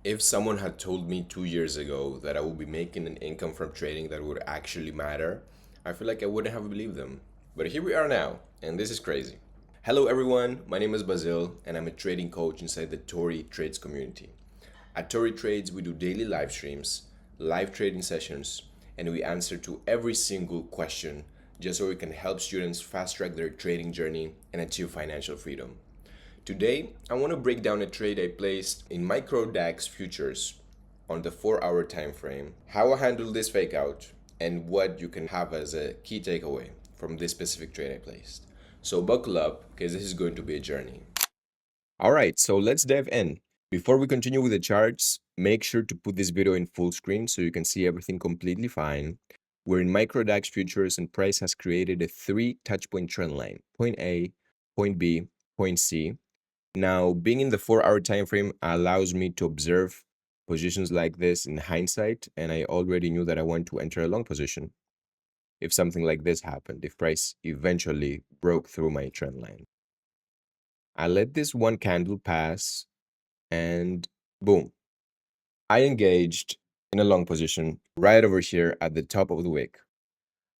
If someone had told me 2 years ago that I would be making an income from trading that would actually matter, I feel like I wouldn't have believed them. But here we are now, and this is crazy. Hello, everyone. My name is Basil, and I'm a trading coach inside the Tory Trades community. At Tory Trades, we do daily live streams, live trading sessions, and we answer to every single question just so we can help students fast track their trading journey and achieve financial freedom. Today, I want to break down a trade I placed in micro DAX futures on the 4 hour time frame, how I handled this fake out, and what you can have as a key takeaway from this specific trade I placed. So buckle up because this is going to be a journey. All right, so let's dive in. Before we continue with the charts, make sure to put this video in full screen so you can see everything completely fine. We're in micro DAX futures and price has created a 3 touch point trend line, point A, point B, point C. Now, being in the 4 hour time frame allows me to observe positions like this in hindsight, and I already knew that I want to enter a long position if something like this happened, if price eventually broke through my trend line. I let this one candle pass and boom, I engaged in a long position right over here at the top of the wick.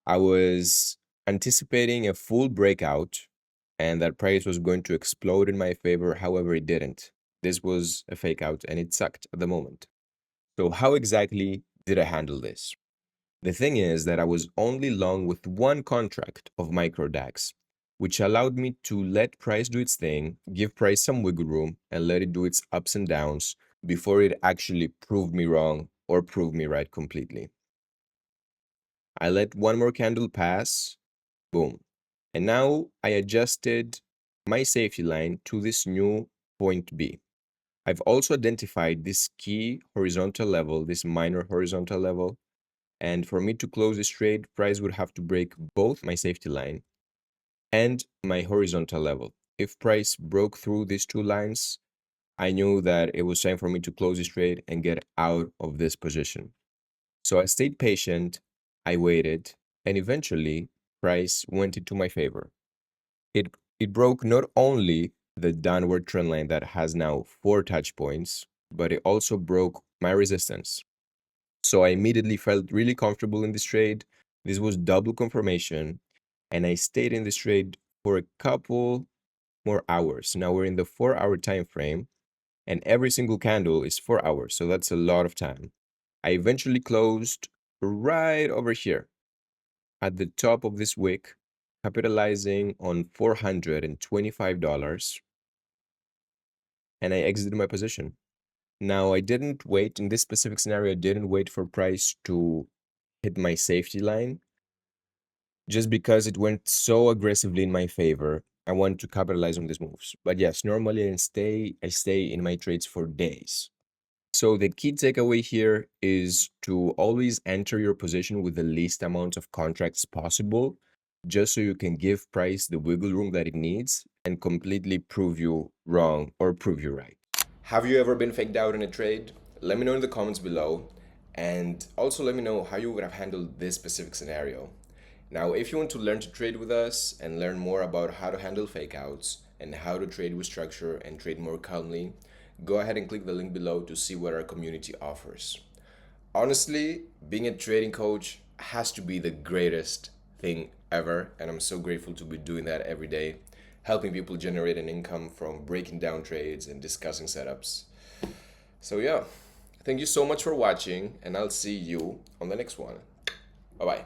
I was anticipating a full breakout and that price was going to explode in my favor. However, it didn't. This was a fake out and it sucked at the moment. So, how exactly did I handle this? The thing is that I was only long with one contract of microdax, which allowed me to let price do its thing, give price some wiggle room, and let it do its ups and downs before it actually proved me wrong or proved me right completely. I let one more candle pass, boom. And now I adjusted my safety line to this new point B. I've also identified this key horizontal level, this minor horizontal level. And for me to close this trade, price would have to break both my safety line and my horizontal level. If price broke through these two lines, I knew that it was time for me to close this trade and get out of this position. So I stayed patient, I waited, and eventually price went into my favor. It broke not only the downward trend line that has now 4 touch points, but it also broke my resistance. So I immediately felt really comfortable in this trade. This was double confirmation, and I stayed in this trade for a couple more hours. Now we're in the 4 hour time frame, and every single candle is 4 hours, so that's a lot of time. I eventually closed right over here at the top of this wick, capitalizing on $425, and I exited my position. Now, I didn't wait in this specific scenario, I didn't wait for price to hit my safety line just because it went so aggressively in my favor. I wanted to capitalize on these moves. But yes, normally I stay in my trades for days. So the key takeaway here is to always enter your position with the least amount of contracts possible, just so you can give price the wiggle room that it needs and completely prove you wrong or prove you right. Have you ever been faked out in a trade? Let me know in the comments below, and also let me know how you would have handled this specific scenario. Now, if you want to learn to trade with us and learn more about how to handle fake outs and how to trade with structure and trade more calmly, go ahead and click the link below to see what our community offers. Honestly, being a trading coach has to be the greatest thing ever, and I'm so grateful to be doing that every day, helping people generate an income from breaking down trades and discussing setups. So, yeah, thank you so much for watching, and I'll see you on the next one. Bye bye.